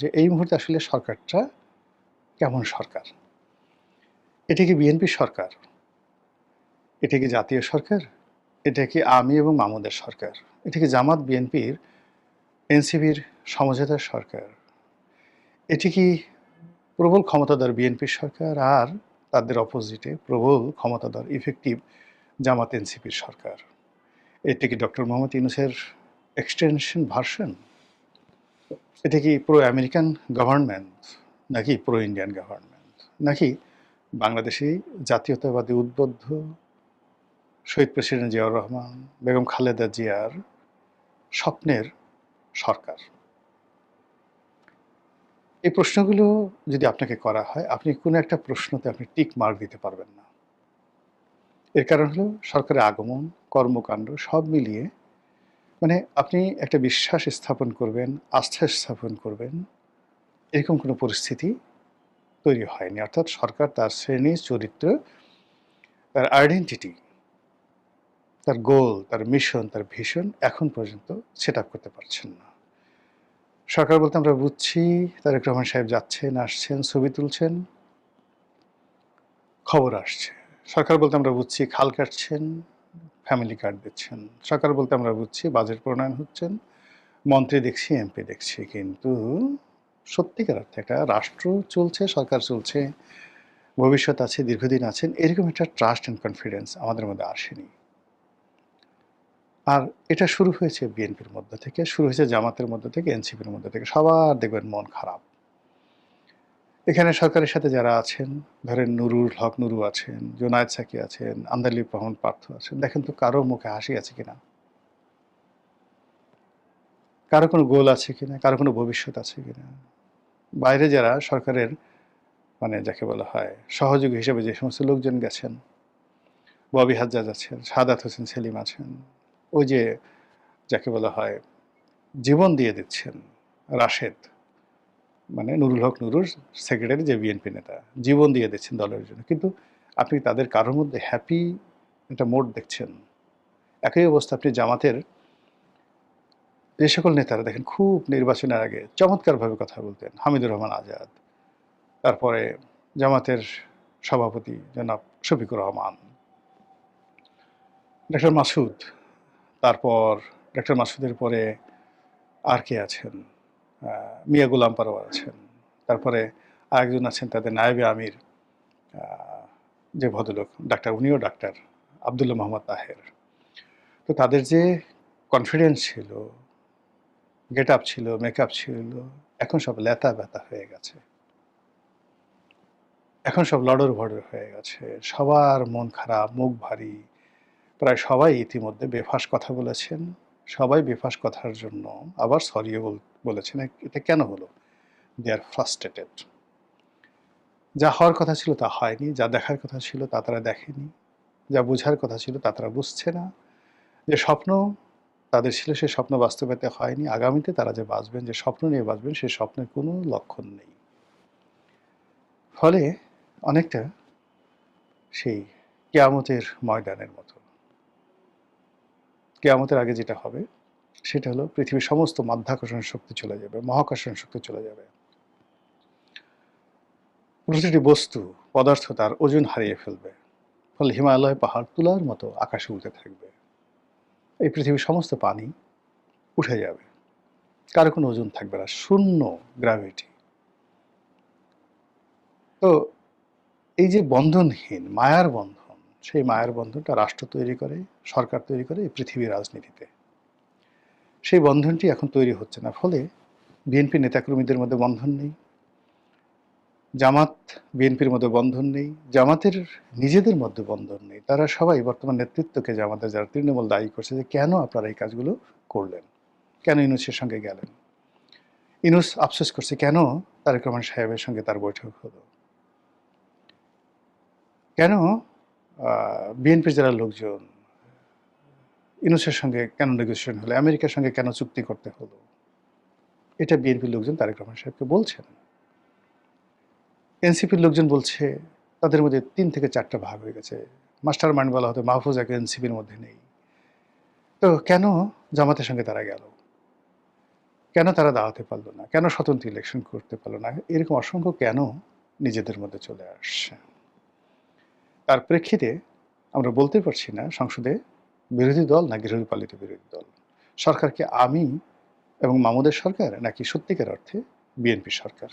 যে এই মুহূর্তে আসলে সরকারটা কেমন সরকার? এটা কি বিএনপির সরকার? এটা কি জাতীয় সরকার? এটা কি আমি এবং মামুনের সরকার? এটা কি জামাত বিএনপির এনসিপির সমঝোতার সরকার? এটি কি প্রবল ক্ষমতাধর বিএনপির সরকার আর তাদের অপোজিটে প্রবল ক্ষমতাধর ইফেক্টিভ জামাত এনসিপির সরকার? এটা কি ডক্টর মোহাম্মদ ইউনূসের এক্সটেনশন ভার্সন? এটা কি প্রো আমেরিকান গভর্নমেন্ট নাকি প্রো ইন্ডিয়ান গভর্নমেন্ট? নাকি বাংলাদেশি জাতীয়তাবাদী উদ্বুদ্ধ শহীদ প্রেসিডেন্ট জিয়াউর রহমান, বেগম খালেদা জিয়ার স্বপ্নের সরকার? এই প্রশ্নগুলো যদি আপনাকে করা হয়, আপনি কোনো একটা প্রশ্নতে আপনি টিক মার্ক দিতে পারবেন না। এর কারণ হলো সরকারের আগমন, কর্মকাণ্ড সব মিলিয়ে মানে আপনি একটা বিশ্বাস স্থাপন করবেন, আস্থা স্থাপন করবেন, এরকম কোনো পরিস্থিতি তৈরি হয়নি। অর্থাৎ সরকার তার শ্রেণী, চরিত্র, তার আইডেন্টিটি, তার গোল, তার মিশন, তার ভিশন এখন পর্যন্ত সেট আপ করতে পারছেন না। সরকার বলতে আমরা বুঝছি তারেক রহমান সাহেব যাচ্ছেন, আসছেন, ছবি তুলছেন, খবর আসছে। সরকার বলতে আমরা বুঝছি খাল কাটছেন, ফ্যামিলি কার্ড দিচ্ছেন। সরকার বলতে আমরা বুঝছি বাজেট প্রণয়ন হচ্ছেন, মন্ত্রী দেখছি, এমপি দেখছি। কিন্তু সত্যিকার অর্থে একটা রাষ্ট্র চলছে, সরকার চলছে, ভবিষ্যৎ আছে, দীর্ঘদিন আছেন, এরকম একটা ট্রাস্ট অ্যান্ড কনফিডেন্স আমাদের মধ্যে আসেনি। আর এটা শুরু হয়েছে বিএনপির মধ্য থেকে, শুরু হয়েছে জামাতের মধ্য থেকে, এনসিপির মধ্য থেকে। সবার দেখবেন মন খারাপ। এখানে সরকারের সাথে যারা আছেন, ধরেন নুরুল হক নুরু আছেন, জোনায়েদ সাকি আছেন, আন্দালিব রহমান পার্থ আছেন, দেখেন তো কারো মুখে হাসি আছে কিনা, কারো কোনো গোল আছে কিনা, কারো কোনো ভবিষ্যৎ আছে কিনা। বাইরে যারা সরকারের মানে যাকে বলা হয় সহযোগী হিসেবে যে সমস্ত লোকজন গেছেন, ববি হাজ্জাজ আছেন, সাদাত হোসেন সেলিম আছেন, ওই যে যাকে বলা হয় জীবন দিয়ে দিচ্ছেন রাশেদ, মানে নুরুল হক নুরুর সেক্রেটারি যে বিএনপি নেতা, জীবন দিয়ে দিচ্ছেন দলের জন্য। কিন্তু আপনি তাদের কারোর মধ্যে হ্যাপি একটা মোড দেখছেন। একই অবস্থা আপনি জামাতের যে সকল নেতারা দেখেন খুব নির্বাচনের আগে চমৎকারভাবে কথা বলতেন, হামিদুর রহমান আজাদ, তারপরে জামাতের সভাপতি জনাব শফিকুর রহমান, ডক্টর মাসুদ, তারপর ডক্টর মাসুদের পরে আর কে আছেন, মিয়া গোলাম পারোয়ার আছেন, তারপরে আরেকজন আছেন তাদের নায়েবে আমির, যে ভদ্রলোক ডাক্তার, উনিও ডাক্তার, আবদুল্লাহ মোহাম্মদ তাহের। তো তাদের যে কনফিডেন্স ছিল, গেট আপ ছিল, মেকআপ ছিল, এখন সব লেতা ব্যথা হয়ে গেছে, এখন সব লড়র ভড়র হয়ে গেছে, সবার মন খারাপ, মুখ ভারী। প্রায় সবাই ইতিমধ্যে বেফাঁস কথা বলেছেন, সবাই বেফাঁস কথার জন্য আবার সরিও বলেছেন। এটা কেন হলো? দে আর ফ্রাস্ট্রেটেড। যা হওয়ার কথা ছিল তা হয়নি, যা দেখার কথা ছিল তা তারা দেখেনি, যা বোঝার কথা ছিল তা তারা বুঝছে না। যে স্বপ্ন তাদের ছিল সে স্বপ্ন বাস্তবায়িত হয়নি। আগামীতে তারা যে বাঁচবেন, যে স্বপ্ন নিয়ে বাঁচবেন, সেই স্বপ্নের কোনো লক্ষণ নেই। ফলে অনেকটা সেই কিয়ামতের ময়দানের মতো। কিয়ামতের আগে যেটা হবে সেটা হলো পৃথিবীর সমস্ত মাধ্যাকর্ষণ শক্তি চলে যাবে, মহাকর্ষণ শক্তি চলে যাবে। প্রতিটি বস্তু, পদার্থ তার ওজন হারিয়ে ফেলবে। ফলে হিমালয় পাহাড় তুলার মতো আকাশে উঠতে থাকবে। এই পৃথিবীর সমস্ত পানি উঠে যাবে, কারো কোনো ওজন থাকবে না, শূন্য গ্র্যাভিটি। তো এই যে বন্ধনহীন মায়ার বন্ধন, সেই মায়ার বন্ধনটা রাষ্ট্র তৈরি করে, সরকার তৈরি করে এই পৃথিবীর রাজনীতিতে। সেই বন্ধনটি এখন তৈরি হচ্ছে না। ফলে বিএনপি নেতাকর্মীদের মধ্যে বন্ধন নেই, জামাত বিএনপির মধ্যে বন্ধন নেই, জামাতের নিজেদের মধ্যে বন্ধন নেই। তারা সবাই বর্তমান নেতৃত্বকে, জামাতের যারা তৃণমূল, দায়ী করছে যে কেন আপনারা এই কাজগুলো করলেন, কেন ইউনূসের সঙ্গে গেলেন। ইউনূস আফসোস করছে কেন তারেক রহমান সাহেবের সঙ্গে তার বৈঠক হলো, কেন বিএনপির যারা লোকজন ইউনূসের সঙ্গে কেন নেগোসিয়েশন হলো, আমেরিকার সঙ্গে কেন চুক্তি করতে হলো। এটা বিএনপির লোকজন তারেক রহমান সাহেবকে বলছেন। এনসিপির লোকজন বলছে তাদের মধ্যে ৩ থেকে ৪টা ভাগ হয়ে গেছে। মাস্টার মাইন্ড বলা হতো মাহফুজ একে এনসিপির মধ্যে নেই। তো কেন জামাতের সঙ্গে তারা গেল? কেন তারা দাঁড়াতে পারল না, কেন স্বতন্ত্র ইলেকশন করতে পারল না, এরকম অসংখ্য কেন নিজেদের মধ্যে চলে আসছে। তার প্রেক্ষিতে আমরা বলতে পারছি না সংসদে বিরোধী দল না গৃহপালিত বিরোধী দল, সরকারকে আমি এবং মামুদের সরকার নাকি সত্যিকার অর্থে বিএনপি সরকার,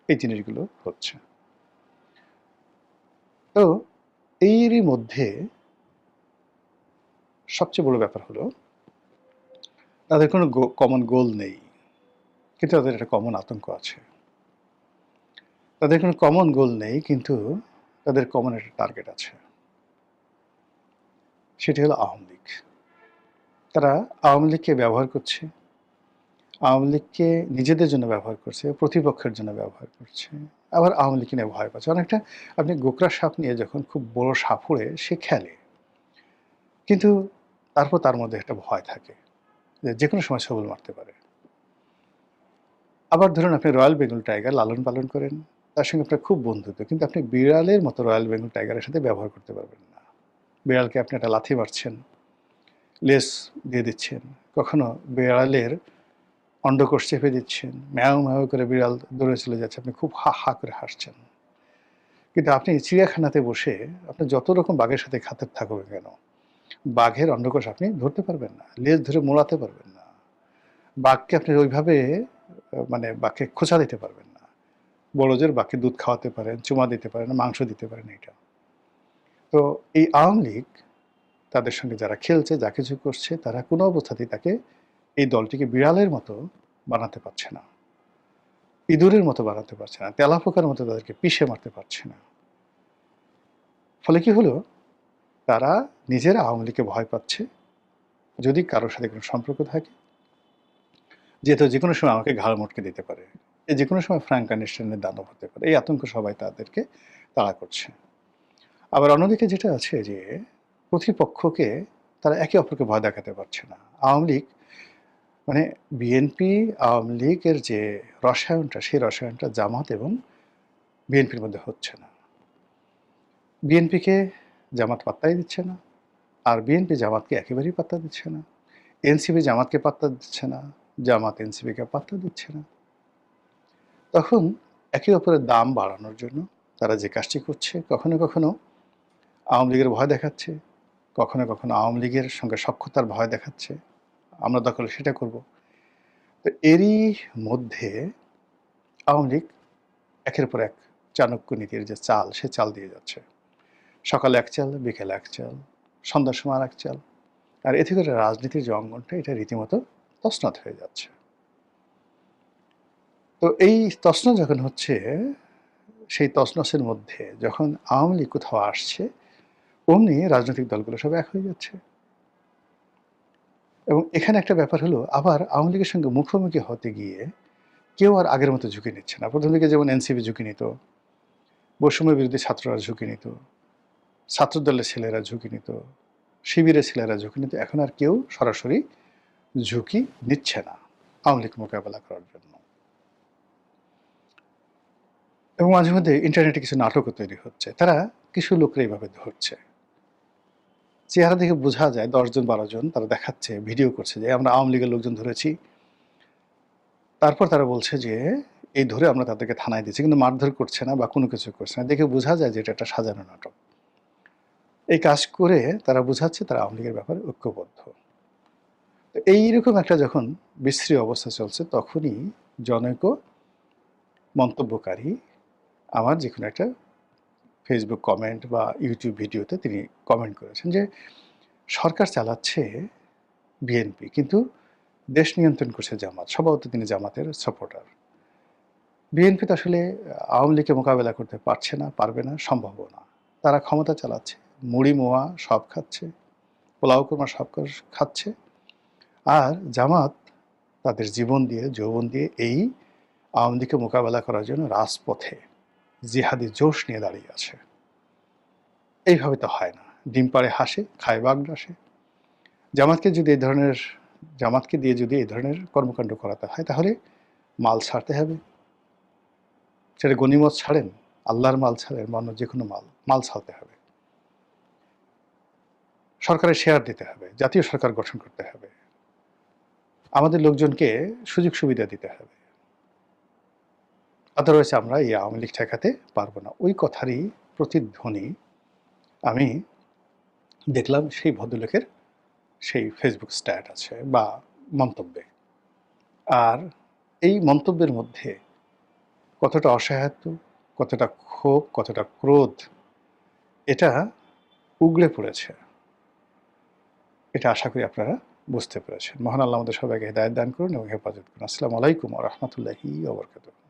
এই জিনিসগুলো হচ্ছে। তো এরই মধ্যে সবচেয়ে বড় ব্যাপার হলো তাদের কোনো কমন গোল নেই, কিন্তু তাদের একটা কমন আতঙ্ক আছে। তাদের কোনো কমন গোল নেই, কিন্তু তাদের কমন একটা টার্গেট আছে, সেটি হলো আওয়ামী লীগ। তারা আওয়ামী লীগকে ব্যবহার করছে, আওয়ামী লীগকে নিজেদের জন্য ব্যবহার করছে, প্রতিপক্ষের জন্য ব্যবহার করছে, আবার আওয়ামী লীগকে নিয়ে ভয় পাচ্ছে। অনেকটা আপনি গোকরা সাপ নিয়ে যখন খুব বড় সাপ উড়ে সে খেলে, কিন্তু তারপর তার মধ্যে একটা ভয় থাকে যে কোনো সময় সবল মারতে পারে। আবার ধরুন আপনি রয়্যাল বেঙ্গল টাইগার লালন পালন করেন, তার সঙ্গে আপনার খুব বন্ধুত্ব, কিন্তু আপনি বিড়ালের মতো রয়্যাল বেঙ্গল টাইগারের সাথে ব্যবহার করতে পারবেন না। বিড়ালকে আপনি একটা লাথি মারছেন, লেস দিয়ে দিচ্ছেন, কখনো বিড়ালের অন্ডকোষ চেপে দিচ্ছেন, ম্যাও ম্যাও করে বিড়াল দৌড়ে চলে যাচ্ছে, আপনি খুব হা হা করে হাসছেন। কিন্তু আপনি চিড়িয়াখানাতে বসে আপনি যত রকম বাঘের সাথে খাতির থাকবে কেন, বাঘের অন্ডকোষ আপনি ধরতে পারবেন না, লেজ ধরে মোড়াতে পারবেন না, বাঘকে আপনি ওইভাবে মানে বাঘকে খোঁচা দিতে পারবেন না। বড় জোর বাঘকে দুধ খাওয়াতে পারেন, চুমা দিতে পারেন, মাংস দিতে পারেন, এটা। তো এই আওয়ামী লীগ তাদের সঙ্গে যারা খেলছে, যা কিছু করছে, তারা কোনো অবস্থাতেই তাকে, এই দলটিকে বিড়ালের মতো বানাতে পারছে না, ইঁদুরের মতো বানাতে পারছে না, তেলাপোকার মতো তাদেরকে পিষে মারতে পারছে না। ফলে কি হলো, তারা নিজেরা আওয়ামী লীগকে ভয় পাচ্ছে। যদি কারোর সাথে কোনো সম্পর্ক থাকে, যেহেতু যে কোনো সময় আমাকে ঘাড় মটকে দিতে পারে, যে কোনো সময় ফ্র্যাঙ্কানিস্টাইনের দানব হতে পারে, এই আতঙ্ক সবাই তাদেরকে তাড়া করছে। আবার অন্যদিকে যেটা আছে যে প্রতিপক্ষকে তারা একে অপরকে ভয় দেখাতে পারছে না। আওয়ামী লীগ মানে বিএনপি আওয়ামী লীগের যে রসায়নটা, সেই রসায়নটা জামাত এবং বিএনপির মধ্যে হচ্ছে না। বিএনপিকে জামাত পাত্তাই দিচ্ছে না, আর বিএনপি জামাতকে একেবারেই পাত্তা দিচ্ছে না। এনসিপি জামাতকে পাত্তা দিচ্ছে না, জামাত এনসিপিকে পাত্তা দিচ্ছে না। তখন একে অপরের দাম বাড়ানোর জন্য তারা যে কাজটি করছে, কখনো কখনো আওয়ামী লীগের ভয় দেখাচ্ছে, কখনো কখনো আওয়ামী লীগের সঙ্গে সখ্যতার ভয় দেখাচ্ছে, আমরা দখলে সেটা করব। তো এরই মধ্যে আওয়ামী লীগ একের পর এক চাণক্য নীতির যে চাল, সে চাল দিয়ে যাচ্ছে। সকালে এক চাল, বিকেলে এক চাল, সন্ধ্যার সময় আর এক চাল। আর এতে করে রাজনীতির যে অঙ্গনটা, এটা রীতিমতো তছনছ হয়ে যাচ্ছে। তো এই তছনছ যখন হচ্ছে, সেই তছনছের মধ্যে যখন আওয়ামী লীগ কোথাও আসছে, অমনি রাজনৈতিক দলগুলো সব এক হয়ে যাচ্ছে। এবং এখানে একটা ব্যাপার হলো, আবার আওয়ামী লীগের সঙ্গে মুখোমুখি হতে গিয়ে কেউ আর আগের মতো ঝুঁকি নিচ্ছে না। প্রথম দিকে যেমন এনসিপি ঝুঁকি নিত, বৈষম্য বিরোধী ছাত্ররা ঝুঁকি নিত, ছাত্রদলের ছেলেরা ঝুঁকি নিত, শিবিরের ছেলেরা ঝুঁকি নিত, এখন আর কেউ সরাসরি ঝুঁকি নিচ্ছে না আওয়ামী লীগ মোকাবেলা করার জন্য। এবং মাঝে মধ্যে ইন্টারনেটে কিছু নাটকও তৈরি হচ্ছে, তারা কিছু লোকরা এইভাবে ধরছে, চেহারা দেখে বোঝা যায় 10 জন 12 জন তারা দেখাচ্ছে, ভিডিও করছে যে আমরা আওয়ামী লীগের লোকজন ধরেছি। তারপর তারা বলছে যে এই ধরে আমরা তাদেরকে থানায় দিচ্ছি, কিন্তু মারধর করছে না বা কোনো কিছু করছে না, দেখে বোঝা যায় যে এটা একটা সাজানো নাটক। এই কাজ করে তারা বোঝাচ্ছে তারা আওয়ামী লীগের ব্যাপারে ঐক্যবদ্ধ। তো এইরকম একটা যখন বিশ্রী অবস্থা চলছে, তখনই জনৈক মন্তব্যকারী আমার যে কোনো একটা ফেসবুক কমেন্ট বা ইউটিউব ভিডিওতে তিনি কমেন্ট করেছেন যে সরকার চালাচ্ছে বিএনপি, কিন্তু দেশ নিয়ন্ত্রণ করছে জামাত। সম্ভবত তিনি জামাতের সাপোর্টার। বিএনপি তো আসলে আওয়ামী লীগকে মোকাবেলা করতে পারছে না, পারবে না, সম্ভবও না। তারা ক্ষমতা চালাচ্ছে, মুড়ি মোয়া সব খাচ্ছে, পোলাও কোরমা সব খাচ্ছে। আর জামাত তাদের জীবন দিয়ে, যৌবন দিয়ে এই আওয়ামী লীগকে মোকাবেলা করার জন্য রাজপথে জিহাদি জোশ নিয়ে দাঁড়িয়ে আছে। এইভাবে তো হয় না। ডিম পাড়ে হাসে, খায় বাঘ ডাসে। জামাতকে যদি এই ধরনের, জামাতকে দিয়ে যদি এই ধরনের কর্মকাণ্ড করাতে হয়, তাহলে মাল ছাড়তে হবে। সেটা গনিমত ছাড়েন, আল্লাহর মাল ছাড়েন, অন্য যে কোনো মাল ছাড়তে হবে। সরকারের শেয়ার দিতে হবে, জাতীয় সরকার গঠন করতে হবে। আমাদের লোকজনকে সুযোগ সুবিধা দিতে হবে। আদারওয়াইজ আমরা এই আওয়ামী লীগ ঠেকাতে পারবো না। ওই কথারই প্রতিধ্বনি আমি দেখলাম সেই ভদ্রলোকের সেই ফেসবুক স্ট্যাটাসে বা মন্তব্যে। আর এই মন্তব্যের মধ্যে কতটা অসহায়ত্ব, কতটা ক্ষোভ, কতটা ক্রোধ এটা উগড়ে পড়েছে। এটা আশা করি আপনারা বুঝতে পেরেছেন। মহান আল্লাহ আমাদের সবাইকে হিদায়াত দান করুন এবং হেফাজত করুন। আসসালামু আলাইকুম ওয়া রাহমাতুল্লাহি ওয়া বারাকাতুহু।